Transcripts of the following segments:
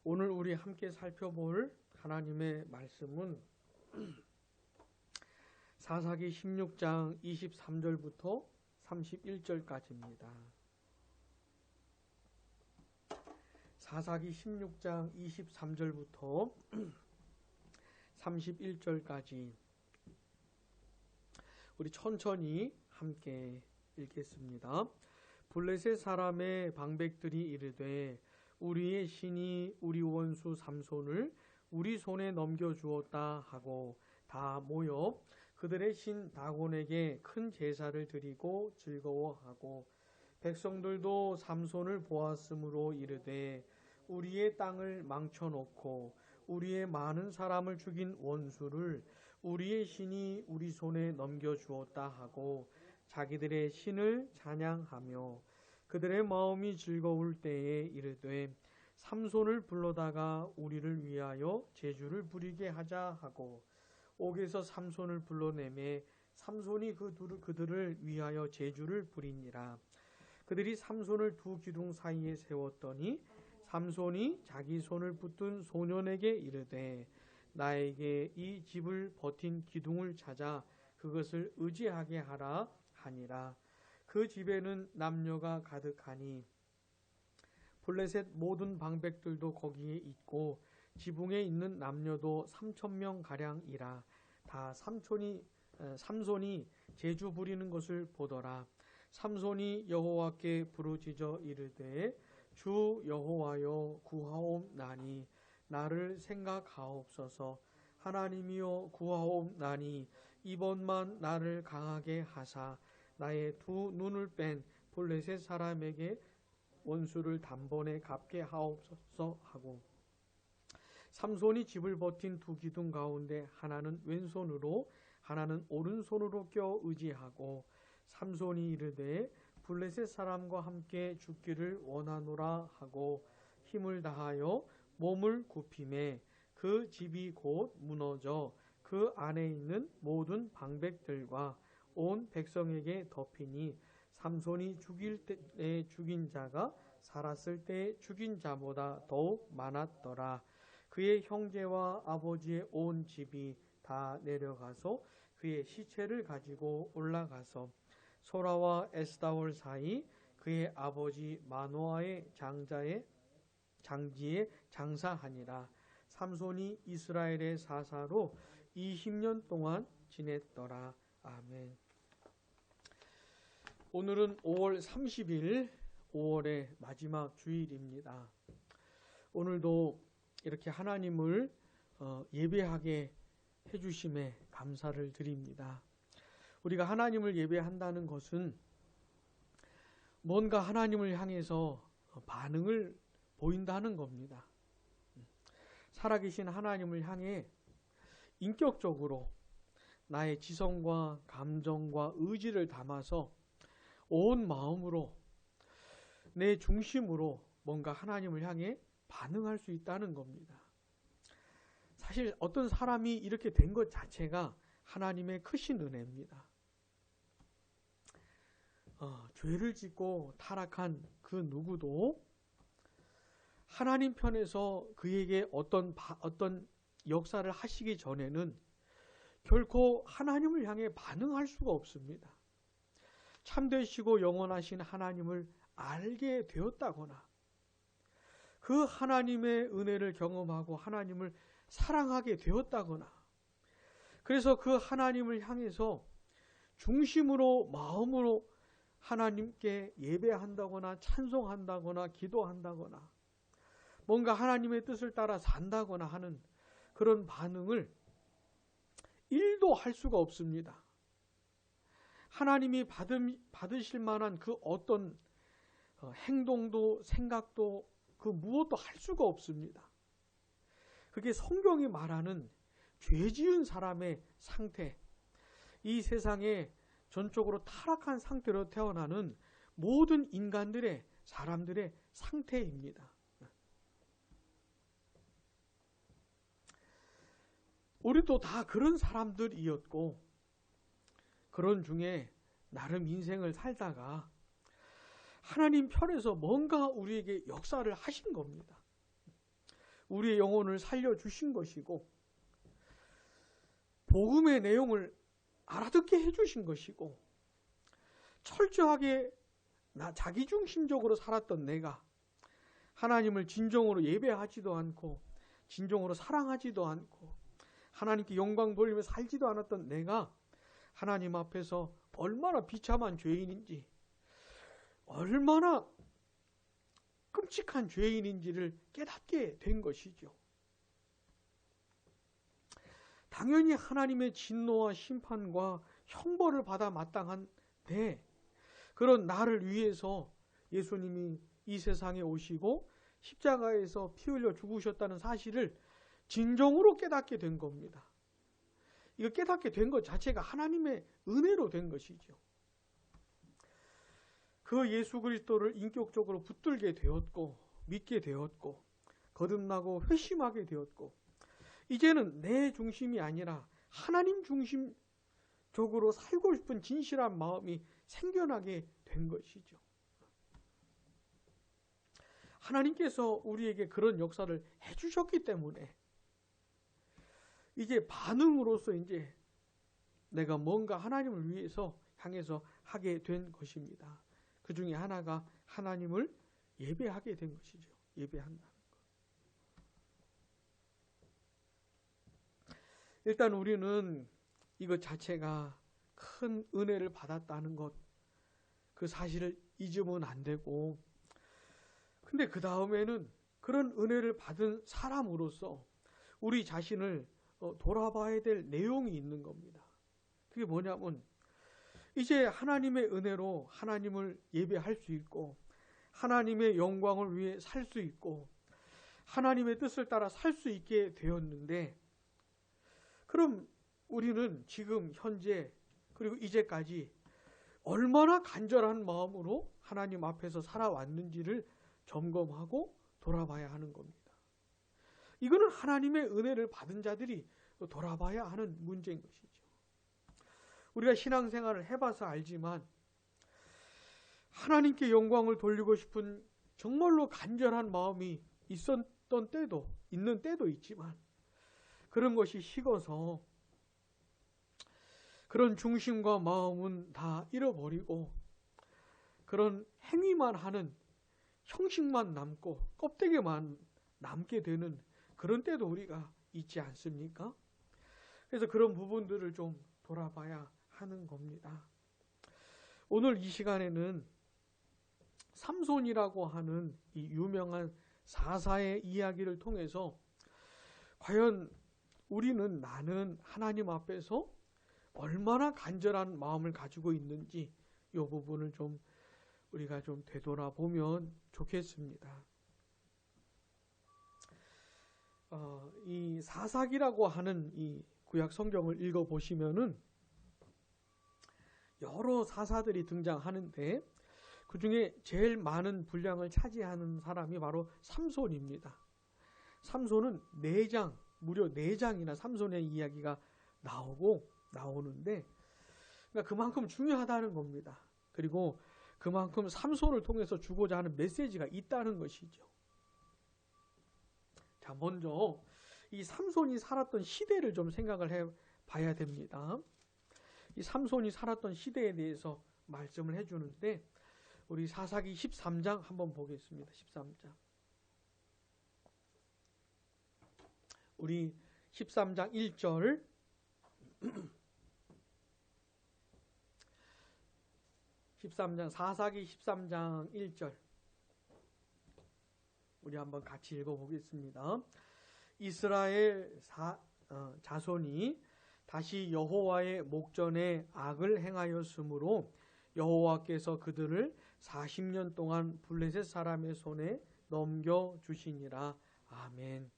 오늘 우리 함께 살펴볼 하나님의 말씀은 사사기 16장 23절부터 31절까지입니다. 사사기 16장 23절부터 31절까지 우리 천천히 함께 읽겠습니다. 블레셋 사람의 방백들이 이르되 우리의 신이 우리 원수 삼손을 우리 손에 넘겨주었다 하고 다 모여 그들의 신 다곤에게 큰 제사를 드리고 즐거워하고 백성들도 삼손을 보았으므로 이르되 우리의 땅을 망쳐놓고 우리의 많은 사람을 죽인 원수를 우리의 신이 우리 손에 넘겨주었다 하고 자기들의 신을 찬양하며 그들의 마음이 즐거울 때에 이르되 삼손을 불러다가 우리를 위하여 제주를 부리게 하자 하고 옥에서 삼손을 불러내매 삼손이 그들을 위하여 제주를 부리니라. 그들이 삼손을 두 기둥 사이에 세웠더니 삼손이 자기 손을 붙든 소년에게 이르되 나에게 이 집을 버틴 기둥을 찾아 그것을 의지하게 하라 하니라. 그 집에는 남녀가 가득하니 블레셋 모든 방백들도 거기에 있고 지붕에 있는 남녀도 3,000명 가량이라. 다 삼손이 제주 부리는 것을 보더라. 삼손이 여호와께 부르짖어 이르되 주 여호와여 구하옵나니 나를 생각하옵소서. 하나님이여 구하옵나니 이번만 나를 강하게 하사 나의 두 눈을 뺀 블레셋 사람에게 원수를 단번에 갚게 하옵소서 하고 삼손이 집을 버틴 두 기둥 가운데 하나는 왼손으로 하나는 오른손으로 껴 의지하고 삼손이 이르되 블레셋 사람과 함께 죽기를 원하노라 하고 힘을 다하여 몸을 굽히매 그 집이 곧 무너져 그 안에 있는 모든 방백들과 온 백성에게 덮이니 삼손이 죽일 때에 죽인 자가 살았을 때 죽인 자보다 더욱 많았더라. 그의 형제와 아버지의 온 집이 다 내려가서 그의 시체를 가지고 올라가서 소라와 에스다올 사이 그의 아버지 마노아의 장지에 장사하니라. 삼손이 이스라엘의 사사로 20년 동안 지냈더라. 아멘. 오늘은 5월 30일 5월의 마지막 주일입니다. 오늘도 이렇게 하나님을 예배하게 해주심에 감사를 드립니다. 우리가 하나님을 예배한다는 것은 뭔가 하나님을 향해서 반응을 보인다는 겁니다. 살아계신 하나님을 향해 인격적으로 나의 지성과 감정과 의지를 담아서 온 마음으로 내 중심으로 뭔가 하나님을 향해 반응할 수 있다는 겁니다. 사실 어떤 사람이 이렇게 된 것 자체가 하나님의 크신 은혜입니다. 죄를 짓고 타락한 그 누구도 하나님 편에서 그에게 어떤 역사를 하시기 전에는 결코 하나님을 향해 반응할 수가 없습니다. 참되시고 영원하신 하나님을 알게 되었다거나 그 하나님의 은혜를 경험하고 하나님을 사랑하게 되었다거나 그래서 그 하나님을 향해서 중심으로 마음으로 하나님께 예배한다거나 찬송한다거나 기도한다거나 뭔가 하나님의 뜻을 따라 산다거나 하는 그런 반응을 1도 할 수가 없습니다. 하나님이 받으실 만한 그 어떤 행동도 생각도 그 무엇도 할 수가 없습니다. 그게 성경이 말하는 죄 지은 사람의 상태, 이 세상에 전적으로 타락한 상태로 태어나는 모든 인간들의 사람들의 상태입니다. 우리도 다 그런 사람들이었고 그런 중에 나름 인생을 살다가 하나님 편에서 뭔가 우리에게 역사를 하신 겁니다. 우리의 영혼을 살려주신 것이고 복음의 내용을 알아듣게 해주신 것이고 철저하게 자기중심적으로 살았던 내가 하나님을 진정으로 예배하지도 않고 진정으로 사랑하지도 않고 하나님께 영광 돌리며 살지도 않았던 내가 하나님 앞에서 얼마나 비참한 죄인인지 얼마나 끔찍한 죄인인지를 깨닫게 된 것이죠. 당연히 하나님의 진노와 심판과 형벌을 받아 마땅한데 그런 나를 위해서 예수님이 이 세상에 오시고 십자가에서 피 흘려 죽으셨다는 사실을 진정으로 깨닫게 된 겁니다. 이거 깨닫게 된 것 자체가 하나님의 은혜로 된 것이죠. 그 예수 그리스도를 인격적으로 붙들게 되었고 믿게 되었고 거듭나고 회심하게 되었고 이제는 내 중심이 아니라 하나님 중심적으로 살고 싶은 진실한 마음이 생겨나게 된 것이죠. 하나님께서 우리에게 그런 역사를 해주셨기 때문에 이제 반응으로서 이제 내가 뭔가 하나님을 위해서 향해서 하게 된 것입니다. 그 중에 하나가 하나님을 예배하게 된 것이죠. 예배한다는 것. 일단 우리는 이것 자체가 큰 은혜를 받았다는 것, 그 사실을 잊으면 안 되고 근데 그 다음에는 그런 은혜를 받은 사람으로서 우리 자신을 돌아봐야 될 내용이 있는 겁니다. 그게 뭐냐면 이제 하나님의 은혜로 하나님을 예배할 수 있고 하나님의 영광을 위해 살 수 있고 하나님의 뜻을 따라 살 수 있게 되었는데 그럼 우리는 지금 현재 그리고 이제까지 얼마나 간절한 마음으로 하나님 앞에서 살아왔는지를 점검하고 돌아봐야 하는 겁니다. 이거는 하나님의 은혜를 받은 자들이 돌아봐야 하는 문제인 것이죠. 우리가 신앙생활을 해봐서 알지만 하나님께 영광을 돌리고 싶은 정말로 간절한 마음이 있었던 때도 있는 때도 있지만 그런 것이 식어서 그런 중심과 마음은 다 잃어버리고 그런 행위만 하는 형식만 남고 껍데기만 남게 되는 그런 때도 우리가 있지 않습니까? 그래서 그런 부분들을 좀 돌아봐야 하는 겁니다. 오늘 이 시간에는 삼손이라고 하는 이 유명한 사사의 이야기를 통해서 과연 나는 하나님 앞에서 얼마나 간절한 마음을 가지고 있는지 이 부분을 좀 우리가 좀 되돌아보면 좋겠습니다. 이 사사기라고 하는 이 구약 성경을 읽어보시면은 여러 사사들이 등장하는데 그 중에 제일 많은 분량을 차지하는 사람이 바로 삼손입니다. 삼손은 무려 4장이나 삼손의 이야기가 나오는데 그러니까 그만큼 중요하다는 겁니다. 그리고 그만큼 삼손을 통해서 주고자 하는 메시지가 있다는 것이죠. 자, 먼저 이 삼손이 살았던 시대를 좀 생각을 해 봐야 됩니다. 이 삼손이 살았던 시대에 대해서 말씀을 해주는데 우리 사사기 13장 한번 보겠습니다. 13장. 우리 13장 1절 13장 사사기 13장 1절 우리 한번 같이 읽어보겠습니다. 이스라엘 자손이 다시 여호와의 목전에 악을 행하였으므로 여호와께서 그들을 40년 동안 블레셋 사람의 손에 넘겨주시니라. 아멘.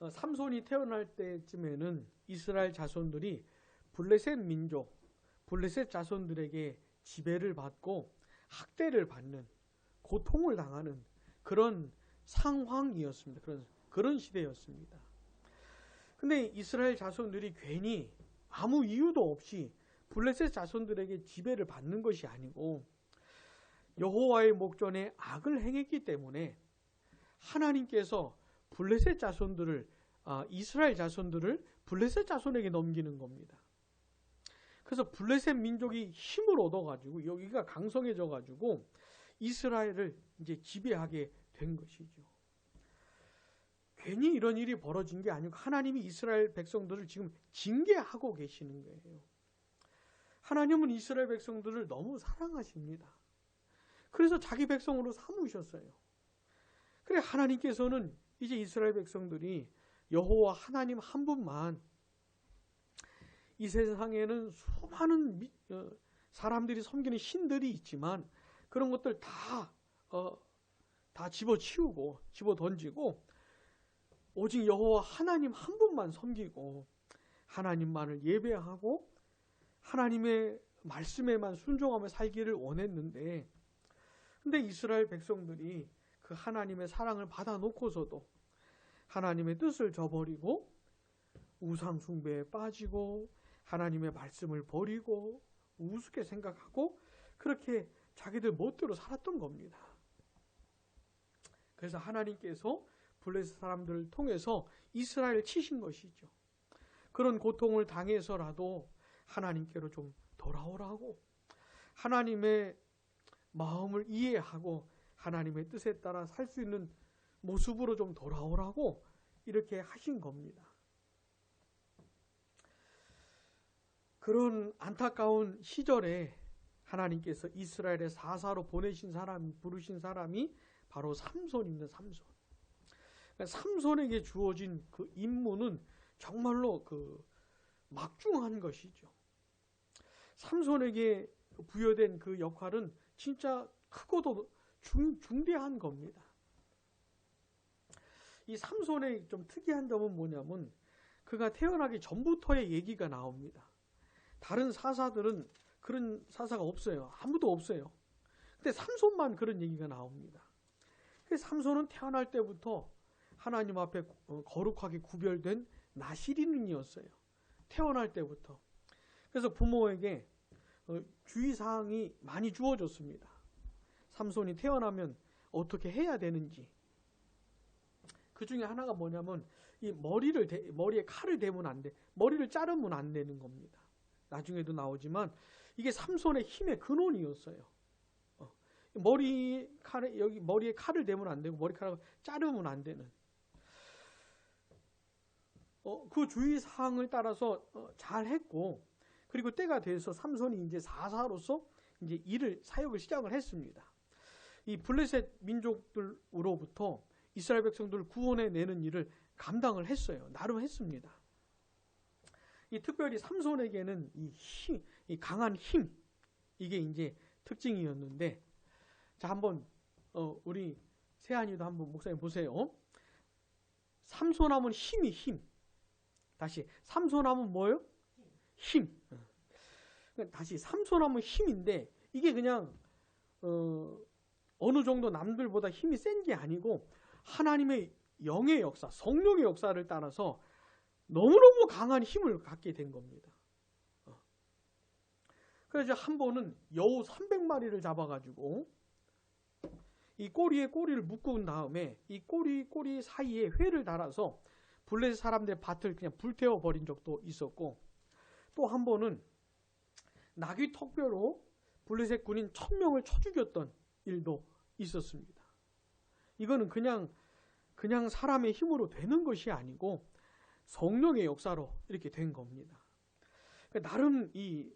삼손이 태어날 때쯤에는 이스라엘 자손들이 블레셋 민족, 블레셋 자손들에게 지배를 받고 학대를 받는, 고통을 당하는 그런 상황이었습니다. 그런 시대였습니다. 근데 이스라엘 자손들이 괜히 아무 이유도 없이 블레셋 자손들에게 지배를 받는 것이 아니고 여호와의 목전에 악을 행했기 때문에 하나님께서 블레셋 자손들을 이스라엘 자손들을 블레셋 자손에게 넘기는 겁니다. 그래서 블레셋 민족이 힘을 얻어가지고 여기가 강성해져가지고 이스라엘을 이제 지배하게 된 것이죠. 괜히 이런 일이 벌어진 게 아니고 하나님이 이스라엘 백성들을 지금 징계하고 계시는 거예요. 하나님은 이스라엘 백성들을 너무 사랑하십니다. 그래서 자기 백성으로 삼으셨어요. 그래 하나님께서는 이제 이스라엘 백성들이 여호와 하나님 한 분만, 이 세상에는 수많은 사람들이 섬기는 신들이 있지만 그런 것들 다 집어치우고 집어던지고 오직 여호와 하나님 한 분만 섬기고 하나님만을 예배하고 하나님의 말씀에만 순종하며 살기를 원했는데, 근데 이스라엘 백성들이 그 하나님의 사랑을 받아 놓고서도 하나님의 뜻을 저버리고 우상 숭배에 빠지고 하나님의 말씀을 버리고 우습게 생각하고 그렇게 자기들 멋대로 살았던 겁니다. 그래서 하나님께서 블레셋 사람들을 통해서 이스라엘을 치신 것이죠. 그런 고통을 당해서라도 하나님께로 좀 돌아오라고, 하나님의 마음을 이해하고 하나님의 뜻에 따라 살 수 있는 모습으로 좀 돌아오라고 이렇게 하신 겁니다. 그런 안타까운 시절에 하나님께서 이스라엘의 사사로 부르신 사람이 바로 삼손입니다. 삼손. 그러니까 삼손에게 주어진 그 임무는 정말로 막중한 것이죠. 삼손에게 부여된 그 역할은 진짜 크고도 중대한 겁니다. 이 삼손의 좀 특이한 점은 뭐냐면 그가 태어나기 전부터의 얘기가 나옵니다. 다른 사사들은 그런 사사가 없어요. 아무도 없어요. 근데 삼손만 그런 얘기가 나옵니다. 그래서 삼손은 태어날 때부터 하나님 앞에 거룩하게 구별된 나시린이었어요. 태어날 때부터. 그래서 부모에게 주의사항이 많이 주어졌습니다. 삼손이 태어나면 어떻게 해야 되는지. 그 중에 하나가 뭐냐면 이 머리에 칼을 대면 안 돼. 머리를 자르면 안 되는 겁니다. 나중에도 나오지만 이게 삼손의 힘의 근원이었어요. 머리에 칼을 대면 안 되고 머리카락을 자르면 안 되는. 그 주의 사항을 따라서 잘 했고, 그리고 때가 돼서 삼손이 이제 사사로서 이제 사역을 시작을 했습니다. 이 블레셋 민족들로부터 이스라엘 백성들을 구원해내는 일을 감당을 했어요. 나름 했습니다. 특별히 삼손에게는 이 강한 힘, 이게 이제 특징이었는데, 자, 한번 우리 세한이도 한번 목사님 보세요. 삼손하면 힘. 다시 삼손하면 뭐예요? 힘. 다시 삼손하면 힘인데 이게 그냥 어느 정도 남들보다 힘이 센 게 아니고 하나님의 영의 역사, 성령의 역사를 따라서 너무너무 강한 힘을 갖게 된 겁니다. 그래서 한 번은 여우 300마리를 잡아가지고 이 꼬리에 꼬리를 묶은 다음에 이 꼬리 사이에 회를 달아서 블레셋 사람들의 밭을 그냥 불태워 버린 적도 있었고, 또 한 번은 나귀 턱뼈로 블레셋 군인 1000명을 쳐 죽였던 일도 있었습니다. 이거는 그냥 사람의 힘으로 되는 것이 아니고 성령의 역사로 이렇게 된 겁니다. 나름 이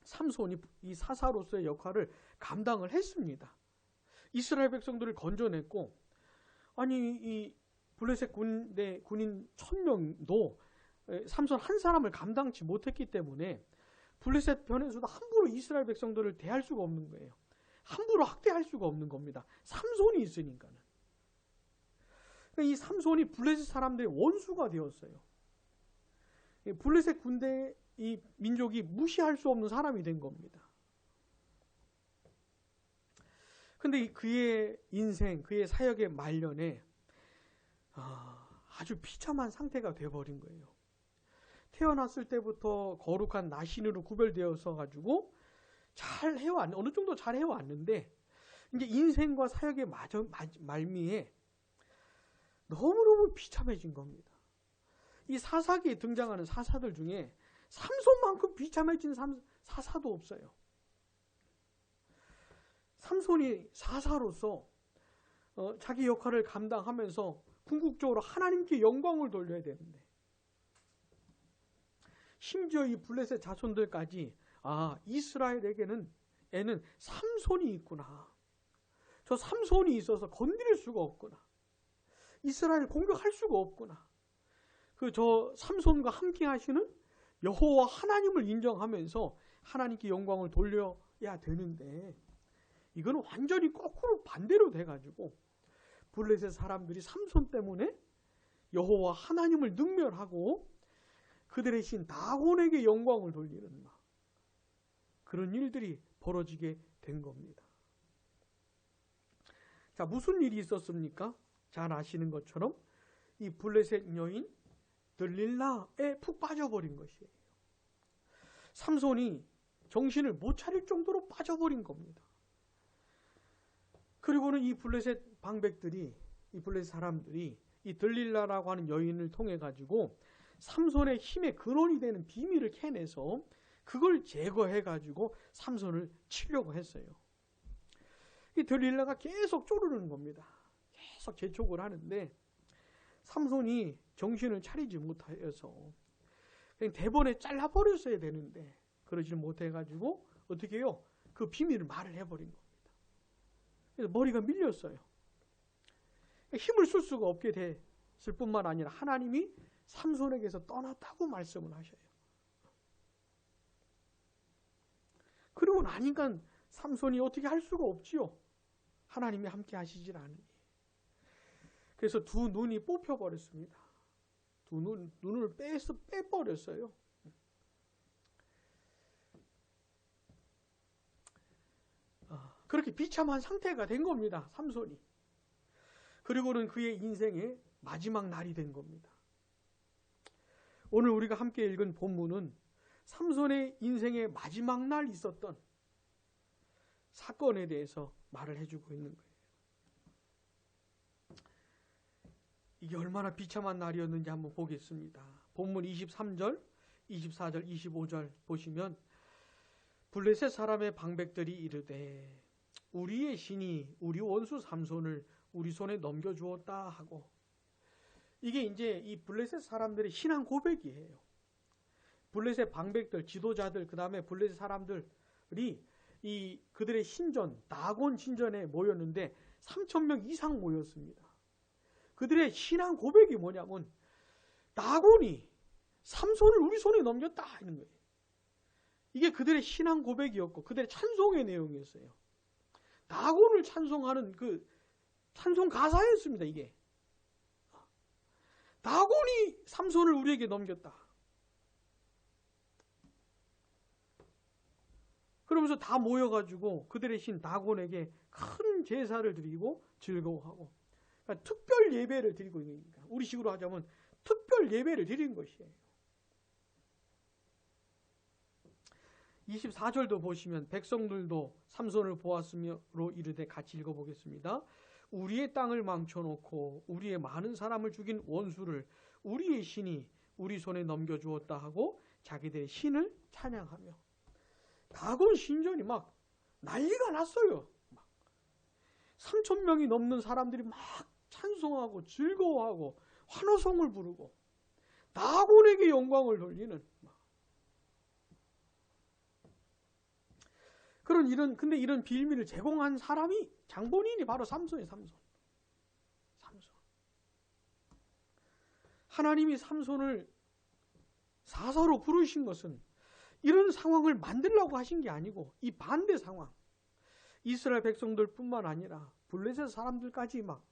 삼손이 이 사사로서의 역할을 감당을 했습니다. 이스라엘 백성들을 건져냈고, 아니 이 블레셋 군인 1000명도 삼손 한 사람을 감당치 못했기 때문에 블레셋 편에서도 함부로 이스라엘 백성들을 대할 수가 없는 거예요. 함부로 학대할 수가 없는 겁니다. 삼손이 있으니까는. 이 삼손이 블레셋 사람들의 원수가 되었어요. 블레셋 군대 이 민족이 무시할 수 없는 사람이 된 겁니다. 근데 그의 인생, 그의 사역의 말년에 아주 비참한 상태가 되어버린 거예요. 태어났을 때부터 거룩한 나신으로 구별되어서 가지고 어느 정도 잘 해왔는데 이제 인생과 사역의 말미에 너무너무 비참해진 겁니다. 이 사사기에 등장하는 사사들 중에 삼손만큼 비참해진 사사도 없어요. 삼손이 사사로서 자기 역할을 감당하면서 궁극적으로 하나님께 영광을 돌려야 되는데, 심지어 이 블레셋 자손들까지 이스라엘에게는 삼손이 있구나. 저 삼손이 있어서 건드릴 수가 없구나. 이스라엘 공격할 수가 없구나. 저 삼손과 함께 하시는 여호와 하나님을 인정하면서 하나님께 영광을 돌려야 되는데, 이거는 완전히 거꾸로 반대로 돼가지고 블레셋 사람들이 삼손 때문에 여호와 하나님을 능멸하고 그들의 신 다곤에게 영광을 돌리는 그런 일들이 벌어지게 된 겁니다. 자, 무슨 일이 있었습니까? 잘 아시는 것처럼 이 블레셋 여인 들릴라에 푹 빠져버린 것이에요. 삼손이 정신을 못 차릴 정도로 빠져버린 겁니다. 그리고는 이 블레셋 방백들이, 이 블레셋 사람들이 이 들릴라라고 하는 여인을 통해 가지고 삼손의 힘의 근원이 되는 비밀을 캐내서 그걸 제거해 가지고 삼손을 치려고 했어요. 이 들릴라가 계속 쪼르는 겁니다. 계속 재촉을 하는데 삼손이 정신을 차리지 못하여서 그냥 대번에 잘라버렸어야 되는데 그러지를 못해가지고 어떻게 해요? 그 비밀을 말을 해버린 겁니다. 그래서 머리가 밀렸어요. 힘을 쓸 수가 없게 됐을 뿐만 아니라 하나님이 삼손에게서 떠났다고 말씀을 하셔요. 그리고 나니까 삼손이 어떻게 할 수가 없지요. 하나님이 함께 하시질 않으니. 그래서 두 눈이 뽑혀버렸습니다. 두 눈을 빼버렸어요. 그렇게 비참한 상태가 된 겁니다. 삼손이. 그리고는 그의 인생의 마지막 날이 된 겁니다. 오늘 우리가 함께 읽은 본문은 삼손의 인생의 마지막 날 있었던 사건에 대해서 말을 해주고 있는 거예요. 이게 얼마나 비참한 날이었는지 한번 보겠습니다. 본문 23절, 24절, 25절 보시면 블레셋 사람의 방백들이 이르되 우리의 신이 우리 원수 삼손을 우리 손에 넘겨주었다 하고, 이게 이제 이 블레셋 사람들의 신앙 고백이에요. 블레셋 방백들, 지도자들, 그 다음에 블레셋 사람들이 이 그들의 신전, 다곤 신전에 모였는데 3,000명 이상 모였습니다. 그들의 신앙 고백이 뭐냐면 다곤이 삼손을 우리 손에 넘겼다 하는 거예요. 이게 그들의 신앙 고백이었고 그들의 찬송의 내용이었어요. 다곤을 찬송하는 그 찬송 가사였습니다. 이게 다곤이 삼손을 우리에게 넘겼다. 그러면서 다 모여가지고 그들의 신 다곤에게 큰 제사를 드리고 즐거워하고, 그러니까 특별 예배를 드리고 있는 거니까 우리 식으로 하자면 특별 예배를 드린 것이에요. 24절도 보시면 백성들도 삼손을 보았으므로 이르되 같이 읽어보겠습니다. 우리의 땅을 망쳐놓고 우리의 많은 사람을 죽인 원수를 우리의 신이 우리 손에 넘겨주었다 하고 자기들의 신을 찬양하며, 다곤 신전이 막 난리가 났어요. 3,000명이 넘는 사람들이 막 찬송하고 즐거워하고 환호성을 부르고 다곤에게 영광을 돌리는 근데 이런 빌미를 제공한 사람이 장본인이 바로 삼손이에요. 삼손. 하나님이 삼손을 사사로 부르신 것은 이런 상황을 만들려고 하신 게 아니고 이 반대 상황, 이스라엘 백성들 뿐만 아니라 블레셋 사람들까지 막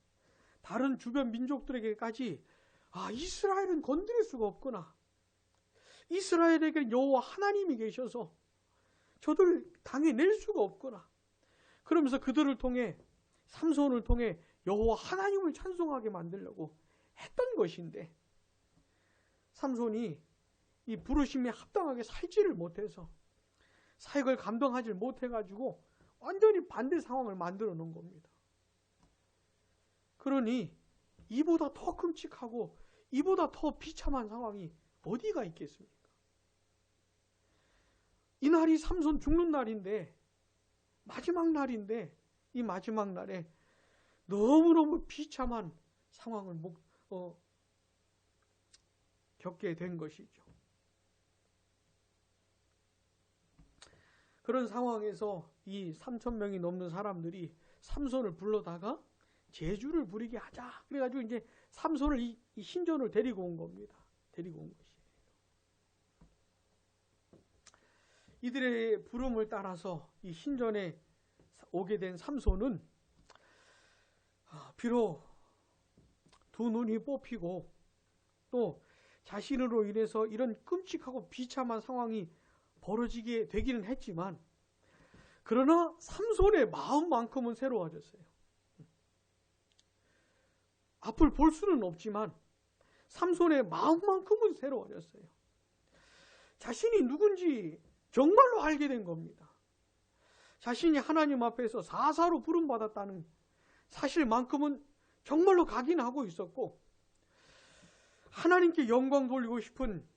다른 주변 민족들에게까지 이스라엘은 건드릴 수가 없구나. 이스라엘에게 여호와 하나님이 계셔서 저들을 당해낼 수가 없구나. 그러면서 그들을 통해 삼손을 통해 여호와 하나님을 찬송하게 만들려고 했던 것인데 삼손이 이 부르심에 합당하게 살지를 못해서 사역을 감당하지 못해가지고 완전히 반대 상황을 만들어 놓은 겁니다. 그러니 이보다 더 끔찍하고 이보다 더 비참한 상황이 어디가 있겠습니까? 이날이 삼손 죽는 날인데, 마지막 날인데, 이 마지막 날에 너무너무 비참한 상황을 겪게 된 것이죠. 그런 상황에서 이 3,000명이 넘는 사람들이 삼손을 불러다가 제주를 부리게 하자. 그래가지고 이제 삼손을 이 신전을 데리고 온 겁니다. 데리고 온 것이에요. 이들의 부름을 따라서 이 신전에 오게 된 삼손은 비록 두 눈이 뽑히고 또 자신으로 인해서 이런 끔찍하고 비참한 상황이 벌어지게 되기는 했지만, 그러나 삼손의 마음만큼은 새로워졌어요. 앞을 볼 수는 없지만 삼손의 마음만큼은 새로워졌어요. 자신이 누군지 정말로 알게 된 겁니다. 자신이 하나님 앞에서 사사로 부름받았다는 사실만큼은 정말로 각인하고 있었고, 하나님께 영광 돌리고 싶은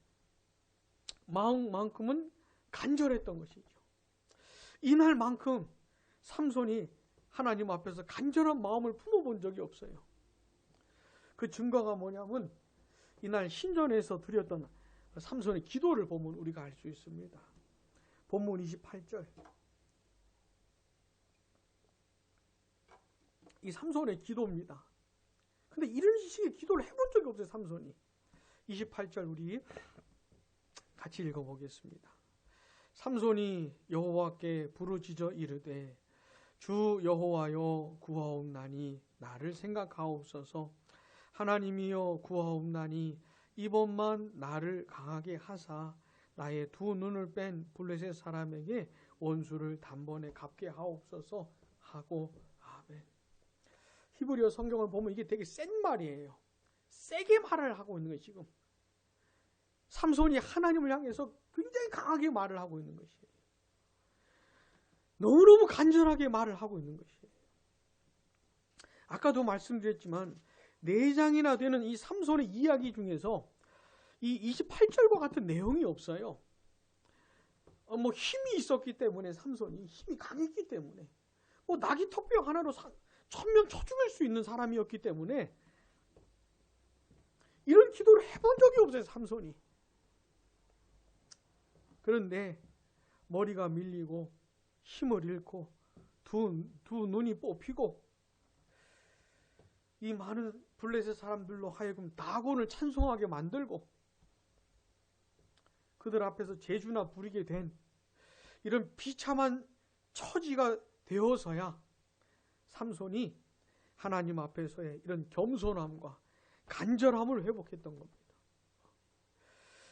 마음만큼은 간절했던 것이죠. 이날만큼 삼손이 하나님 앞에서 간절한 마음을 품어본 적이 없어요. 그 증거가 뭐냐면 이날 신전에서 드렸던 삼손의 기도를 보면 우리가 알 수 있습니다. 본문 28절. 이 삼손의 기도입니다. 근데 이런 식의 기도를 해본 적이 없어요, 삼손이. 28절 우리 같이 읽어보겠습니다. 삼손이 여호와께 부르짖어 이르되 주 여호와여 구하옵나니 나를 생각하옵소서. 하나님이여 구하옵나니 이번만 나를 강하게 하사 나의 두 눈을 뺀 블레셋 사람에게 원수를 단번에 갚게 하옵소서 하고 아멘. 히브리어 성경을 보면 이게 되게 센 말이에요. 세게 말을 하고 있는 거예요. 지금 삼손이 하나님을 향해서 굉장히 강하게 말을 하고 있는 것이에요. 너무너무 간절하게 말을 하고 있는 것이에요. 아까도 말씀드렸지만 4장이나 되는 이 삼손의 이야기 중에서 이 28절과 같은 내용이 없어요. 힘이 있었기 때문에, 삼손이 힘이 강했기 때문에, 나귀 턱뼈 하나로 1,000명 쳐 죽일 수 있는 사람이었기 때문에 이런 기도를 해본 적이 없어요, 삼손이. 그런데 머리가 밀리고 힘을 잃고 두 눈이 뽑히고 이 많은 블레셋 사람들로 하여금 다곤을 찬송하게 만들고 그들 앞에서 제주나 부리게 된 이런 비참한 처지가 되어서야 삼손이 하나님 앞에서의 이런 겸손함과 간절함을 회복했던 겁니다.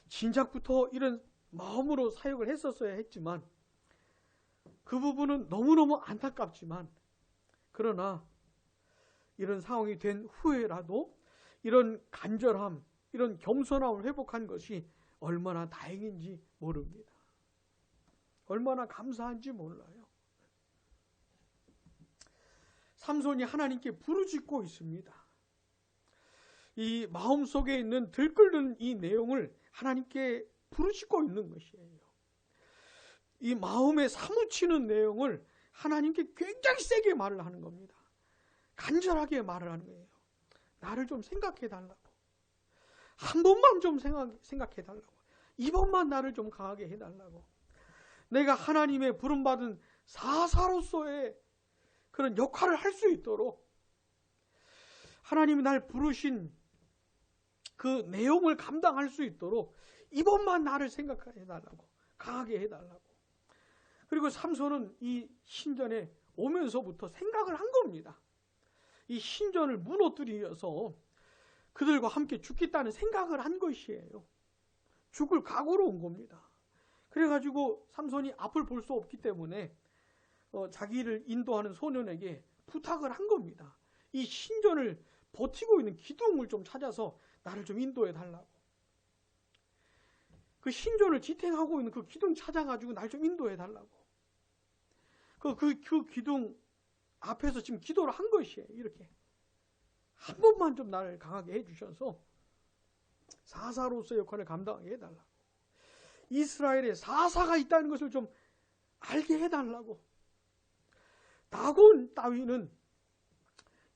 진작부터 이런 마음으로 사역을 했었어야 했지만 그 부분은 너무너무 안타깝지만, 그러나 이런 상황이 된 후에라도 이런 간절함, 이런 겸손함을 회복한 것이 얼마나 다행인지 모릅니다. 얼마나 감사한지 몰라요. 삼손이 하나님께 부르짖고 있습니다. 이 마음속에 있는 들끓는 이 내용을 하나님께 부르짖고 있는 것이에요. 이 마음에 사무치는 내용을 하나님께 굉장히 세게 말을 하는 겁니다. 간절하게 말을 하는 거예요. 나를 좀 생각해 달라고. 한 번만 좀 생각해 달라고. 이번만 나를 좀 강하게 해 달라고. 내가 하나님의 부름받은 사사로서의 그런 역할을 할 수 있도록 하나님이 날 부르신 그 내용을 감당할 수 있도록 이번만 나를 생각해 달라고, 강하게 해 달라고. 그리고 삼손은 이 신전에 오면서부터 생각을 한 겁니다. 이 신전을 무너뜨려서 그들과 함께 죽겠다는 생각을 한 것이에요. 죽을 각오로 온 겁니다. 그래가지고 삼손이 앞을 볼 수 없기 때문에 자기를 인도하는 소년에게 부탁을 한 겁니다. 이 신전을 버티고 있는 기둥을 좀 찾아서 나를 좀 인도해 달라고. 그 신전을 지탱하고 있는 그 기둥 찾아가지고 날 좀 인도해 달라고. 그 기둥 앞에서 지금 기도를 한 것이에요. 이렇게 한 번만 좀 나를 강하게 해주셔서 사사로서의 역할을 감당하게 해달라고, 이스라엘에 사사가 있다는 것을 좀 알게 해달라고, 다곤 따위는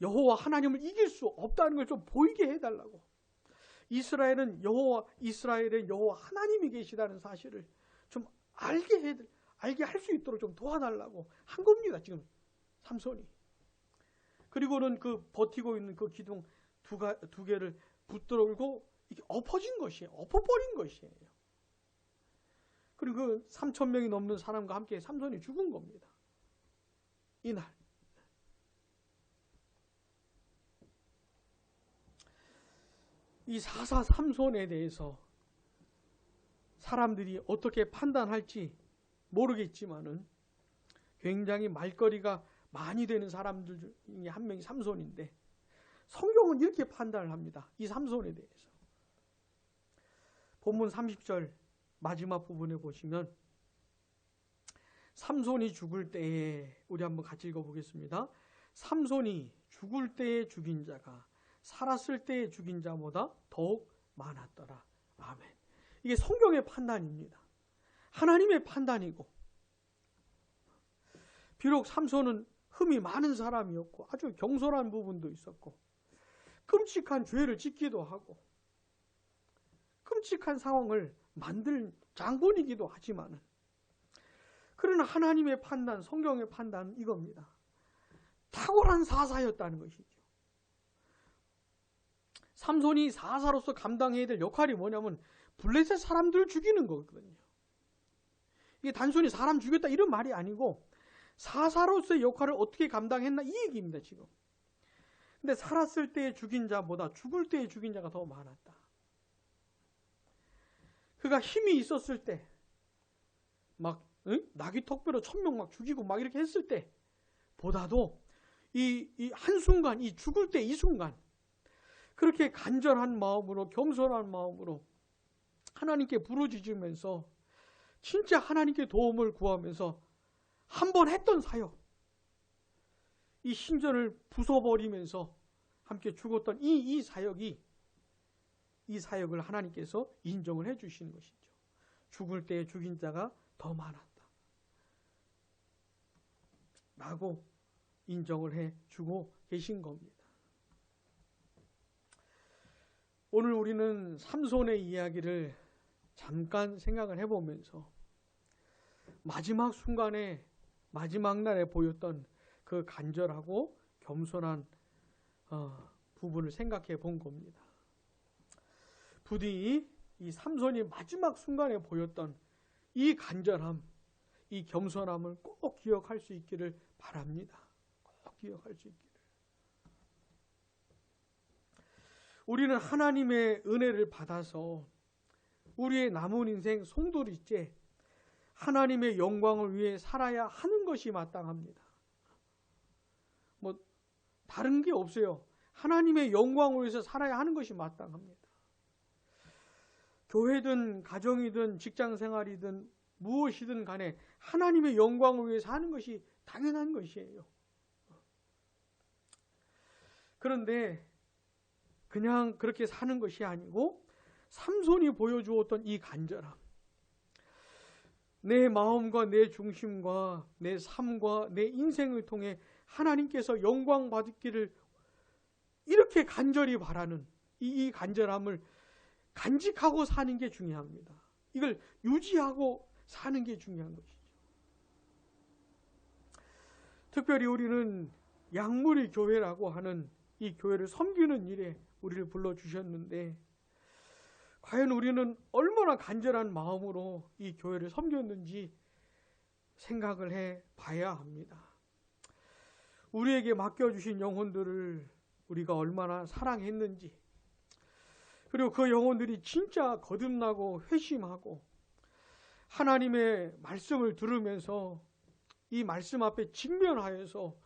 여호와 하나님을 이길 수 없다는 걸 좀 보이게 해달라고, 이스라엘의 여호와 하나님이 계시다는 사실을 좀 알게 할 수 있도록 좀 도와달라고 한 겁니다. 지금 삼손이. 그리고는 그 버티고 있는 그 기둥 두 개를 붙들고 이게 엎어진 것이에요. 엎어버린 것이에요. 그리고 그 3,000명이 넘는 사람과 함께 삼손이 죽은 겁니다. 이날. 이 사사 삼손에 대해서 사람들이 어떻게 판단할지 모르겠지만은 굉장히 말거리가 많이 되는 사람들 중에 한 명이 삼손인데, 성경은 이렇게 판단을 합니다. 이 삼손에 대해서. 본문 30절 마지막 부분에 보시면 삼손이 죽을 때에, 우리 한번 같이 읽어보겠습니다. 삼손이 죽을 때에 죽인 자가 살았을 때에 죽인 자보다 더욱 많았더라. 아멘. 이게 성경의 판단입니다. 하나님의 판단이고, 비록 삼손은 흠이 많은 사람이었고 아주 경솔한 부분도 있었고 끔찍한 죄를 짓기도 하고 끔찍한 상황을 만들 장본이기도 하지만은, 그러나 하나님의 판단, 성경의 판단은 이겁니다. 탁월한 사사였다는 것이죠. 삼손이 사사로서 감당해야 될 역할이 뭐냐면 블레셋 사람들을 죽이는 거거든요. 이게 단순히 사람 죽였다 이런 말이 아니고 사사로서의 역할을 어떻게 감당했나 이 얘기입니다. 지금. 근데 살았을 때에 죽인 자보다 죽을 때에 죽인 자가 더 많았다. 그가 힘이 있었을 때 막 나귀 턱뼈로 1,000명 막 죽이고 막 이렇게 했을 때 보다도 이 한순간, 이 죽을 때 이 순간 그렇게 간절한 마음으로, 겸손한 마음으로 하나님께 부르짖으면서 진짜 하나님께 도움을 구하면서 한 번 했던 사역, 이 신전을 부숴버리면서 함께 죽었던 이 사역을 하나님께서 인정을 해 주시는 것이죠. 죽을 때 죽인 자가 더 많았다 라고 인정을 해 주고 계신 겁니다. 오늘 우리는 삼손의 이야기를 잠깐 생각을 해보면서 마지막 순간에, 마지막 날에 보였던 그 간절하고 겸손한 부분을 생각해 본 겁니다. 부디 이 삼손이 마지막 순간에 보였던 이 간절함, 이 겸손함을 꼭 기억할 수 있기를 바랍니다. 꼭 기억할 수 있기를. 우리는 하나님의 은혜를 받아서 우리의 남은 인생 송두리째 하나님의 영광을 위해 살아야 하는 것이 마땅합니다. 뭐 다른 게 없어요. 하나님의 영광을 위해서 살아야 하는 것이 마땅합니다. 교회든 가정이든 직장생활이든 무엇이든 간에 하나님의 영광을 위해서 하는 것이 당연한 것이에요. 그런데 그냥 그렇게 사는 것이 아니고 삼손이 보여주었던 이 간절함, 내 마음과 내 중심과 내 삶과 내 인생을 통해 하나님께서 영광 받기를 이렇게 간절히 바라는 이 간절함을 간직하고 사는 게 중요합니다. 이걸 유지하고 사는 게 중요한 것이죠. 특별히 우리는 양무리 교회라고 하는 이 교회를 섬기는 일에 우리를 불러주셨는데, 과연 우리는 얼마나 간절한 마음으로 이 교회를 섬겼는지 생각을 해 봐야 합니다. 우리에게 맡겨주신 영혼들을 우리가 얼마나 사랑했는지, 그리고 그 영혼들이 진짜 거듭나고 회심하고 하나님의 말씀을 들으면서 이 말씀 앞에 직면하여서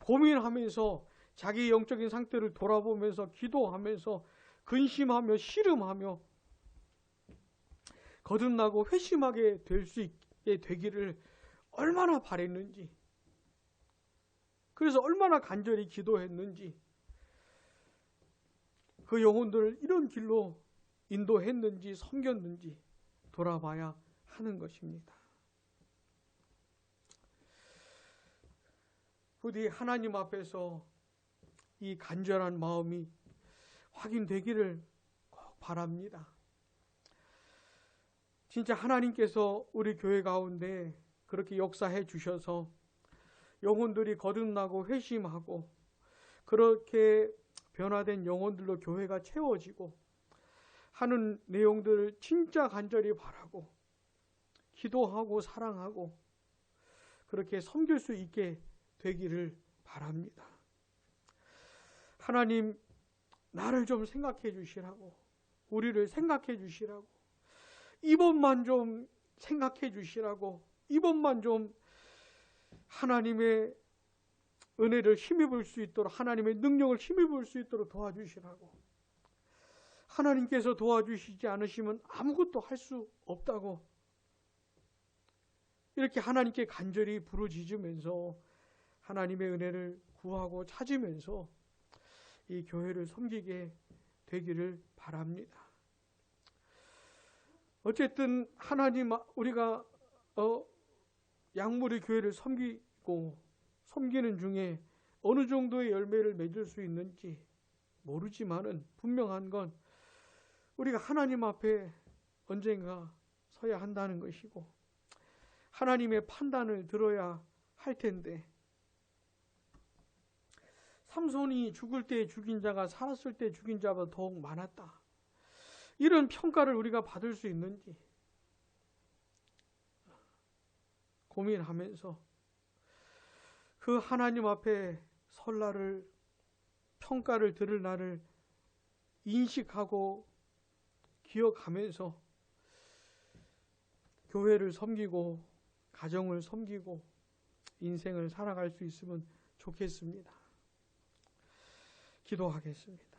고민하면서 자기 영적인 상태를 돌아보면서 기도하면서 근심하며 씨름하며 거듭나고 회심하게 될 수 있게 되기를 얼마나 바랬는지 그래서 얼마나 간절히 기도했는지, 그 영혼들을 이런 길로 인도했는지 섬겼는지 돌아봐야 하는 것입니다. 부디 하나님 앞에서 이 간절한 마음이 확인되기를 꼭 바랍니다. 진짜 하나님께서 우리 교회 가운데 그렇게 역사해 주셔서 영혼들이 거듭나고 회심하고 그렇게 변화된 영혼들로 교회가 채워지고 하는 내용들을 진짜 간절히 바라고 기도하고 사랑하고 그렇게 섬길 수 있게 되기를 바랍니다. 하나님, 나를 좀 생각해 주시라고, 우리를 생각해 주시라고, 이번만 좀 생각해 주시라고, 이번만 좀 하나님의 은혜를 힘입을 수 있도록, 하나님의 능력을 힘입을 수 있도록 도와주시라고, 하나님께서 도와주시지 않으시면 아무것도 할 수 없다고 이렇게 하나님께 간절히 부르짖으면서 하나님의 은혜를 구하고 찾으면서 이 교회를 섬기게 되기를 바랍니다. 어쨌든 하나님, 우리가 약물의 교회를 섬기는 중에 어느 정도의 열매를 맺을 수 있는지 모르지만은 분명한 건 우리가 하나님 앞에 언젠가 서야 한다는 것이고 하나님의 판단을 들어야 할 텐데, 삼손이 죽을 때 죽인 자가 살았을 때 죽인 자보다 더욱 많았다, 이런 평가를 우리가 받을 수 있는지 고민하면서 그 하나님 앞에 설 날을, 평가를 들을 날을 인식하고 기억하면서 교회를 섬기고 가정을 섬기고 인생을 살아갈 수 있으면 좋겠습니다. 기도하겠습니다.